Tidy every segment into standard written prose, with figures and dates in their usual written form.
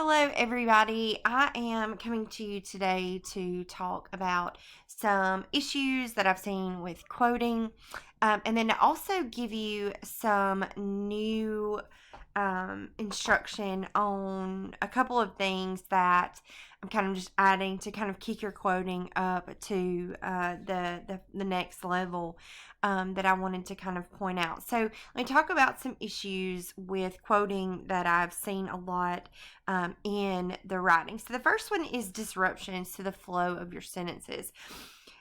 Hello, everybody. I am coming to you today to talk about some issues that I've seen with quoting, and then to also give you some new instruction on a couple of things that I'm kind of just adding to kind of kick your quoting up to the next level that I wanted to kind of point out. So let me talk about some issues with quoting that I've seen a lot in the writing. So the first one is disruptions to the flow of your sentences.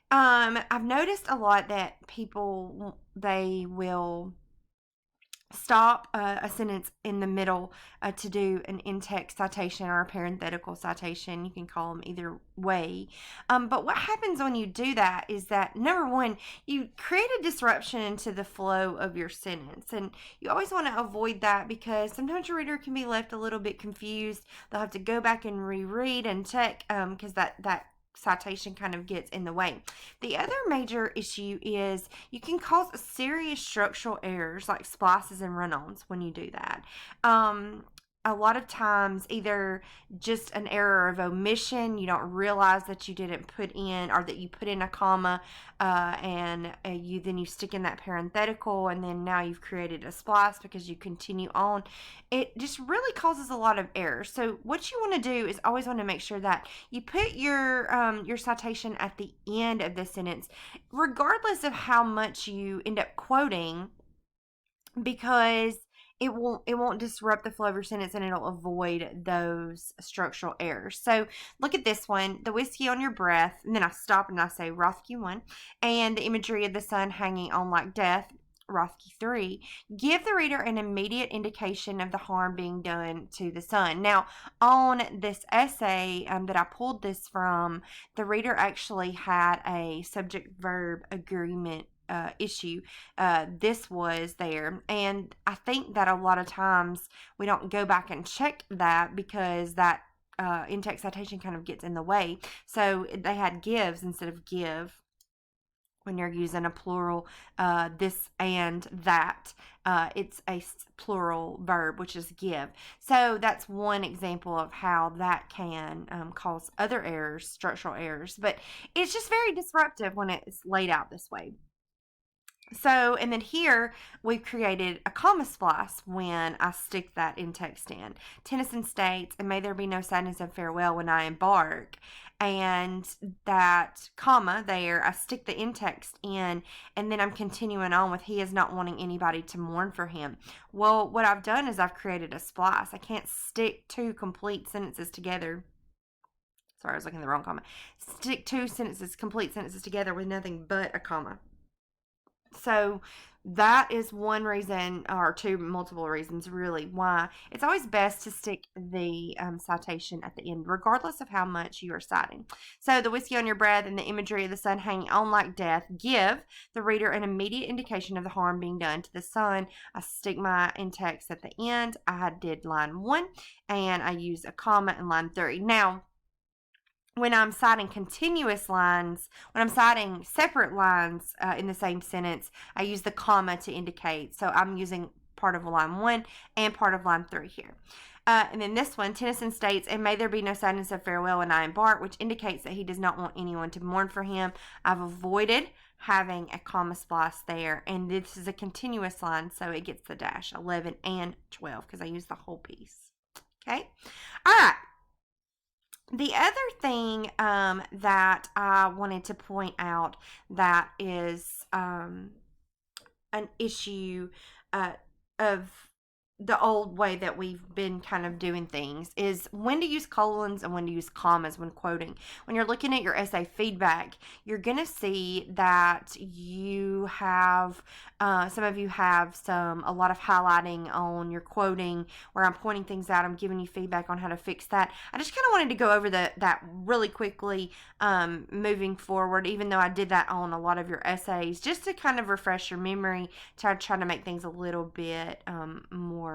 I've noticed a lot that people, they will stop a sentence in the middle to do an in-text citation or a parenthetical citation. You can call them either way. But what happens when you do that is that, number one, you create a disruption to the flow of your sentence. And you always want to avoid that because sometimes your reader can be left a little bit confused. They'll have to go back and reread and check because that citation kind of gets in the way. The other major issue is you can cause serious structural errors like splices and run-ons when you do that. A lot of times, either just an error of omission, you don't realize that you didn't put in, or that you put in a comma and you stick in that parenthetical, and then now you've created a splice because you continue on. It just really causes a lot of errors. So what you want to do is always want to make sure that you put your citation at the end of the sentence, regardless of how much you end up quoting, because it won't disrupt the flow of your sentence and it'll avoid those structural errors. So look at this one, the whiskey on your breath, and then I stop and I say Rothke 1, and the imagery of the sun hanging on like death, Rothke 3, give the reader an immediate indication of the harm being done to the sun. Now, on this essay that I pulled this from, the reader actually had a subject-verb agreement issue. This was there, and I think that a lot of times we don't go back and check that because that in-text citation kind of gets in the way. So they had gives instead of give when you're using a plural, this and that. It's a plural verb, which is give. So that's one example of how that can cause other errors, structural errors, but it's just very disruptive when it's laid out this way. So, and then here we've created a comma splice when I stick that in text in. Tennyson states, and may there be no sadness of farewell when I embark. And that comma there, I stick the in text in, and then I'm continuing on with he is not wanting anybody to mourn for him. Well, what I've done is I've created a splice. I can't stick two complete sentences together. Sorry, I was looking at the wrong comma. Stick two sentences, complete sentences together with nothing but a comma. So that is one reason, or multiple reasons really, why it's always best to stick the citation at the end, regardless of how much you are citing. So the whiskey on your breath and the imagery of the sun hanging on like death give the reader an immediate indication of the harm being done to the sun. I stick my in text at the end. I did line 1 and I used a comma in line 3. Now, when I'm citing continuous lines, when I'm citing separate lines in the same sentence, I use the comma to indicate. So I'm using part of line 1 and part of line 3 here. And then this one, Tennyson states, and may there be no sadness of farewell when I embark, which indicates that he does not want anyone to mourn for him. I've avoided having a comma splice there, and this is a continuous line, so it gets the dash 11 and 12 because I use the whole piece. Okay? All right. The other thing that I wanted to point out that is an issue of the old way that we've been kind of doing things is when to use colons and when to use commas when quoting. When you're looking at your essay feedback, you're going to see that you have, some of you have a lot of highlighting on your quoting where I'm pointing things out. I'm giving you feedback on how to fix that. I just kind of wanted to go over that really quickly moving forward, even though I did that on a lot of your essays, just to kind of refresh your memory, to try to make things a little bit more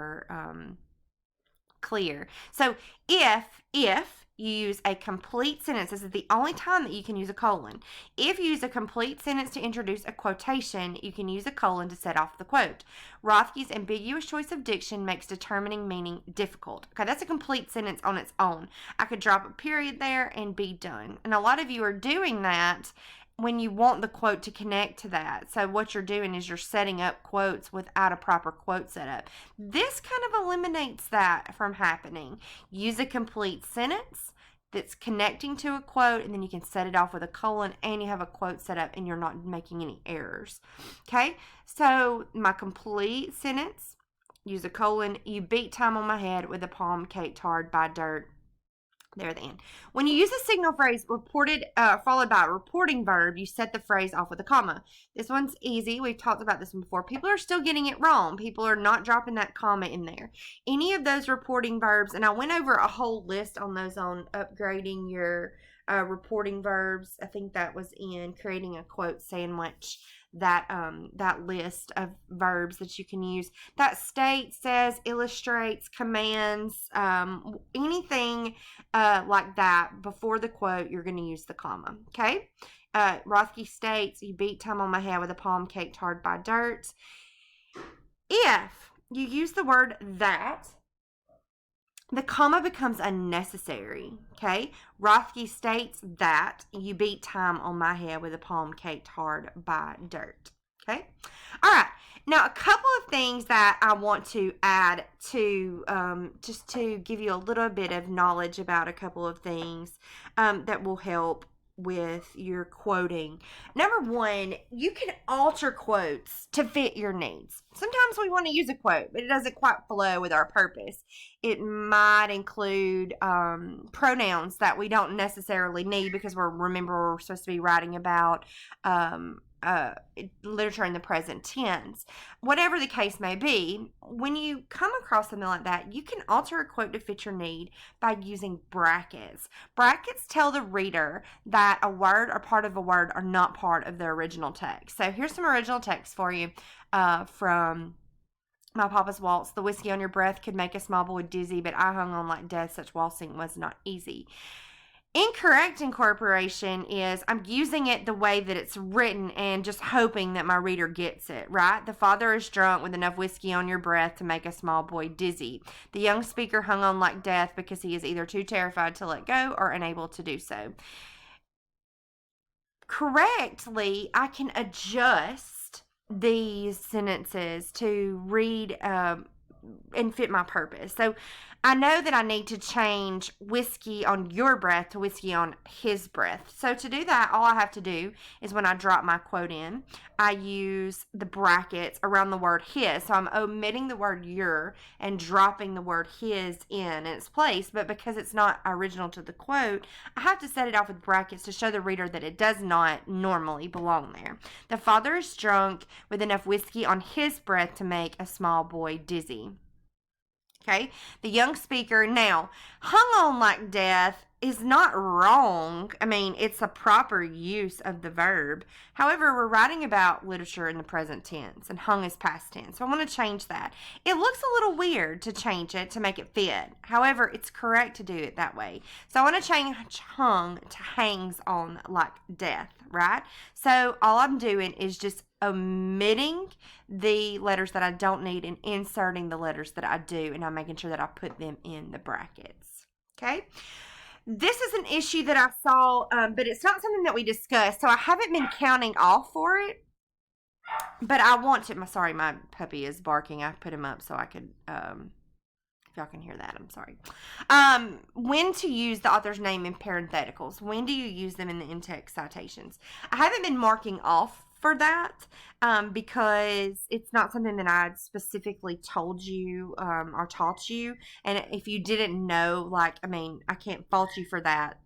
clear. So if you use a complete sentence. This is the only time that you can use a colon. If you use a complete sentence to introduce a quotation, you can use a colon to set off the quote. Rothke's ambiguous choice of diction makes determining meaning difficult. Okay, that's a complete sentence on its own. I could drop a period there and be done. And a lot of you are doing that when you want the quote to connect to that. So what you're doing is you're setting up quotes without a proper quote setup. This kind of eliminates that from happening. Use a complete sentence that's connecting to a quote, and then you can set it off with a colon, and you have a quote set up, and you're not making any errors. Okay, so my complete sentence, use a colon. You beat time on my head with a palm caked hard by dirt. There at the end. When you use a signal phrase reported followed by a reporting verb, you set the phrase off with a comma. This one's easy. We've talked about this one before. People are still getting it wrong. People are not dropping that comma in there. Any of those reporting verbs, and I went over a whole list on those on upgrading your reporting verbs. I think that was in creating a quote sandwich. That list of verbs that you can use. That states, says, illustrates, commands, anything like that before the quote, you're going to use the comma. Okay. Rothke states, you beat time on my head with a palm caked hard by dirt. If you use the word that, the comma becomes unnecessary. Okay. Rothke states that you beat time on my head with a palm caked hard by dirt. Okay. All right. Now, a couple of things that I want to add to just to give you a little bit of knowledge about a couple of things that will help with your quoting. Number one, you can alter quotes to fit your needs. Sometimes we want to use a quote, but it doesn't quite flow with our purpose. It might include pronouns that we don't necessarily need because we're supposed to be writing about literature in the present tense. Whatever the case may be, when you come across something like that, you can alter a quote to fit your need by using brackets. Brackets tell the reader that a word or part of a word are not part of the original text. So here's some original text for you from My Papa's Waltz. The whiskey on your breath could make a small boy dizzy, but I hung on like death. Such waltzing was not easy. Incorrect incorporation is I'm using it the way that it's written and just hoping that my reader gets it, right? The father is drunk with enough whiskey on your breath to make a small boy dizzy. The young speaker hung on like death because he is either too terrified to let go or unable to do so. Correctly, I can adjust these sentences to read and fit my purpose. So I know that I need to change whiskey on your breath to whiskey on his breath. So to do that, all I have to do is when I drop my quote in, I use the brackets around the word his. So I'm omitting the word your and dropping the word his in its place. But because it's not original to the quote, I have to set it off with brackets to show the reader that it does not normally belong there. The father is drunk with enough whiskey on his breath to make a small boy dizzy. Okay, the young speaker now hung on like death is not wrong. I mean, it's a proper use of the verb. However, we're writing about literature in the present tense and hung is past tense. So I want to change that. It looks a little weird to change it to make it fit. However, it's correct to do it that way. So I want to change hung to hangs on like death, right? So all I'm doing is just omitting the letters that I don't need and inserting the letters that I do, and I'm making sure that I put them in the brackets. Okay. This is an issue that I saw, but it's not something that we discussed, so I haven't been counting off for it, but I want to. Sorry, my puppy is barking. I put him up so I could, if y'all can hear that, I'm sorry. When to use the author's name in parentheticals. When do you use them in the in-text citations? I haven't been marking off for that because it's not something that I specifically told you or taught you. And if you didn't know, I can't fault you for that.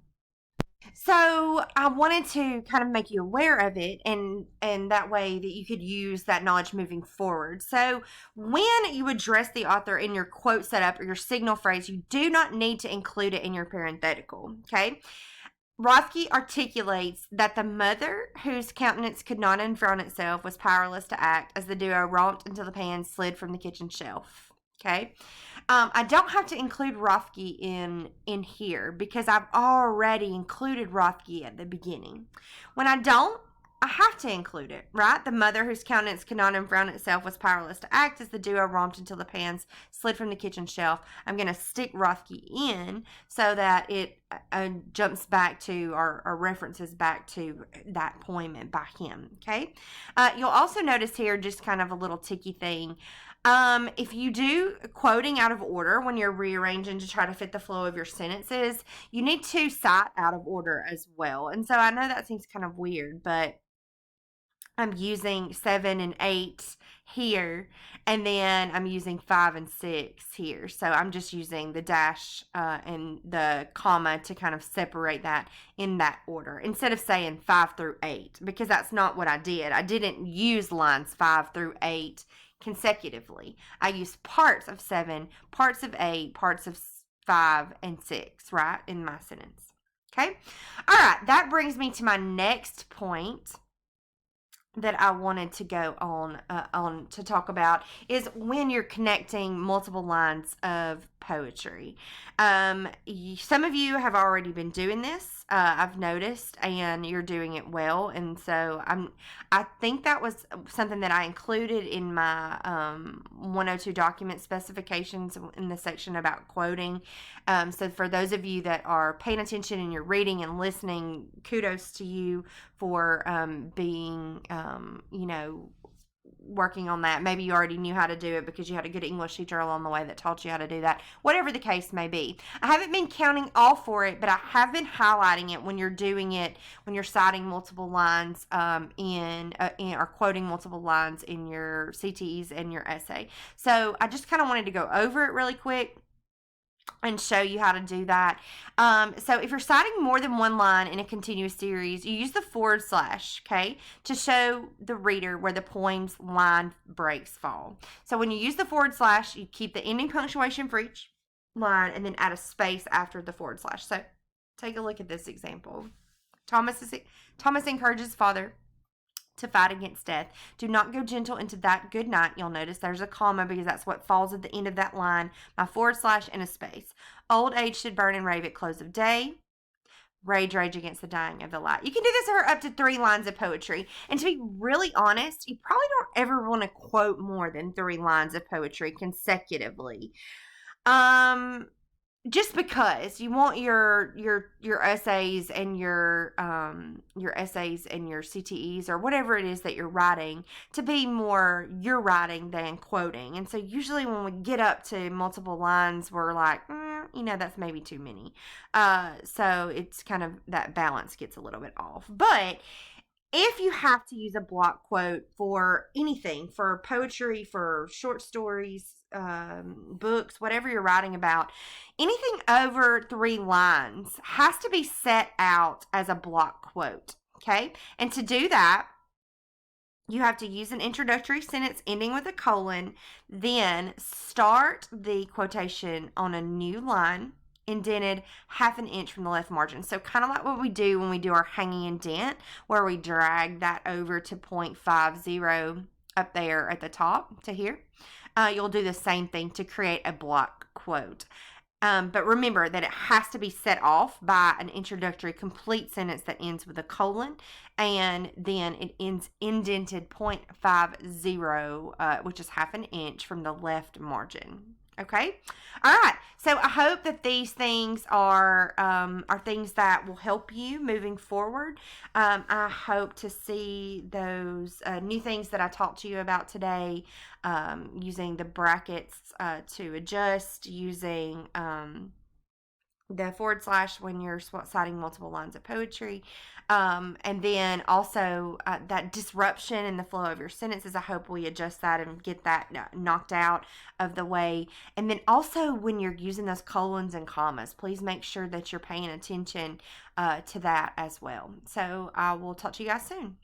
So I wanted to kind of make you aware of it and that way that you could use that knowledge moving forward. So when you address the author in your quote setup or your signal phrase, you do not need to include it in your parenthetical, okay? Rothke articulates that the mother, whose countenance could not unfrown itself, was powerless to act as the duo romped until the pan slid from the kitchen shelf. Okay. I don't have to include Rothke in here because I've already included Rothke at the beginning. When I don't, I have to include it, right? The mother whose countenance could not unfrown itself was powerless to act as the duo romped until the pans slid from the kitchen shelf. I'm going to stick Rothke in so that it jumps back to or references back to that poem by him, okay? You'll also notice here just kind of a little ticky thing. If you do quoting out of order when you're rearranging to try to fit the flow of your sentences, you need to cite out of order as well. And so I know that seems kind of weird, but I'm using 7 and 8 here, and then I'm using 5 and 6 here. So I'm just using the dash and the comma to kind of separate that in that order instead of saying 5 through 8, because that's not what I did. I didn't use lines 5 through 8 consecutively. I used parts of 7, parts of 8, parts of 5, and 6, right, in my sentence. Okay? All right, that brings me to my next point that I wanted to go on to talk about is when you're connecting multiple lines of poetry. Some of you have already been doing this. I've noticed, and you're doing it well. And so I think that was something that I included in my 102 document specifications in the section about quoting. So for those of you that are paying attention and you're reading and listening, kudos to you for being, working on that. Maybe you already knew how to do it because you had a good English teacher along the way that taught you how to do that. Whatever the case may be. I haven't been counting all for it, but I have been highlighting it when you're doing it, when you're citing multiple lines in or quoting multiple lines in your CTEs and your essay. So I just kind of wanted to go over it really quick and show you how to do that. So if you're citing more than one line in a continuous series, you use the forward slash, okay, to show the reader where the poem's line breaks fall. So when you use the forward slash, you keep the ending punctuation for each line and then add a space after the forward slash. So take a look at this example. Thomas encourages his father to fight against death. Do not go gentle into that good night. You'll notice there's a comma because that's what falls at the end of that line. My forward slash and a space. Old age should burn and rave at close of day. Rage against the dying of the light. You can do this for up to 3 lines of poetry. And to be really honest, you probably don't ever want to quote more than 3 lines of poetry consecutively. Just because you want your essays and your essays and your CTEs or whatever it is that you're writing to be more your writing than quoting. And so usually when we get up to multiple lines, we're like, that's maybe too many. So it's kind of that balance gets a little bit off. But if you have to use a block quote for anything, for poetry, for short stories, books, whatever you're writing about, anything over 3 lines has to be set out as a block quote, okay? And to do that, you have to use an introductory sentence ending with a colon, then start the quotation on a new line, indented 1/2 inch from the left margin. So kind of like what we do when we do our hanging indent, where we drag that over to 0.50 up there at the top to here. You'll do the same thing to create a block quote. But remember that it has to be set off by an introductory complete sentence that ends with a colon, and then it ends indented 0.50, which is 1/2 inch from the left margin. Okay. All right. So I hope that these things are things that will help you moving forward. I hope to see those new things that I talked to you about today, using the brackets to adjust, using the forward slash when you're citing multiple lines of poetry. And then also that disruption in the flow of your sentences. I hope we adjust that and get that knocked out of the way. And then also when you're using those colons and commas, please make sure that you're paying attention to that as well. So I will talk to you guys soon.